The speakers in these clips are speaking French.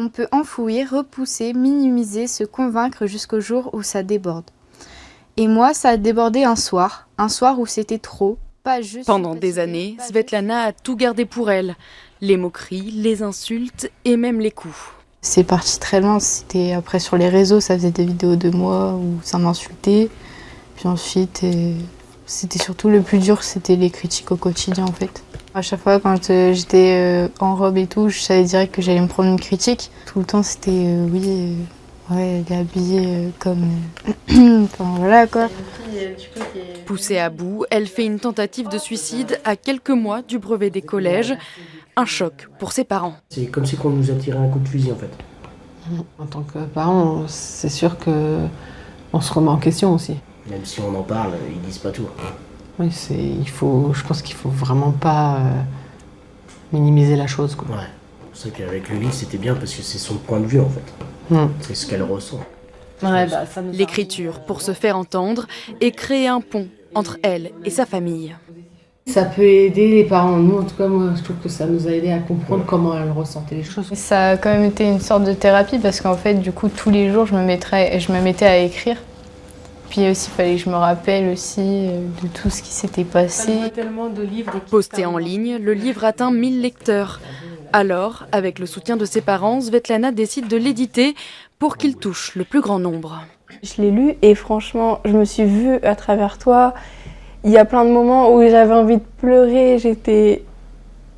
on peut enfouir, repousser, minimiser, se convaincre jusqu'au jour où ça déborde. Et moi, ça a débordé un soir où c'était trop, pas juste... Pendant des années, Svetlana a tout gardé pour elle. Les moqueries, les insultes et même les coups. C'est parti très loin, c'était après sur les réseaux, ça faisait des vidéos de moi où ça m'insultait. Puis ensuite, c'était surtout le plus dur, c'était les critiques au quotidien en fait. À chaque fois quand j'étais en robe et tout, je savais direct que j'allais me prendre une critique. Tout le temps c'était ouais, elle est habillée comme... enfin voilà quoi. Poussée à bout, elle fait une tentative de suicide à quelques mois du brevet des collèges. Un choc pour ses parents. C'est comme si on nous a tiré un coup de fusil en fait. En tant que parent, c'est sûr qu'on se remet en question aussi. Même si on en parle, ils disent pas tout. Oui, je pense qu'il faut vraiment pas minimiser la chose, quoi. Ouais. C'est vrai qu'avec le livre, c'était bien parce que c'est son point de vue en fait. C'est ce qu'elle ressent. Ouais, L'écriture pour se faire entendre et créer un pont entre elle et sa famille. Ça peut aider les parents. Nous, en tout cas, moi, je trouve que ça nous a aidé à comprendre comment elle ressentait les choses. Ça a quand même été une sorte de thérapie parce qu'en fait, du coup, tous les jours, je me mettais à écrire. Puis aussi, il fallait que je me rappelle aussi de tout ce qui s'était passé. Posté en ligne, le livre atteint 1000 lecteurs. Alors, avec le soutien de ses parents, Svetlana décide de l'éditer pour qu'il touche le plus grand nombre. Je l'ai lu et franchement, je me suis vue à travers toi. Il y a plein de moments où j'avais envie de pleurer,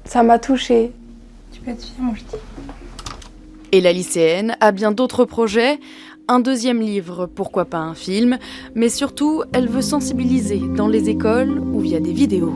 ça m'a touchée. Tu peux être fière, moi je dis. Et la lycéenne a bien d'autres projets. Un deuxième livre, pourquoi pas un film, mais surtout, elle veut sensibiliser dans les écoles ou via des vidéos.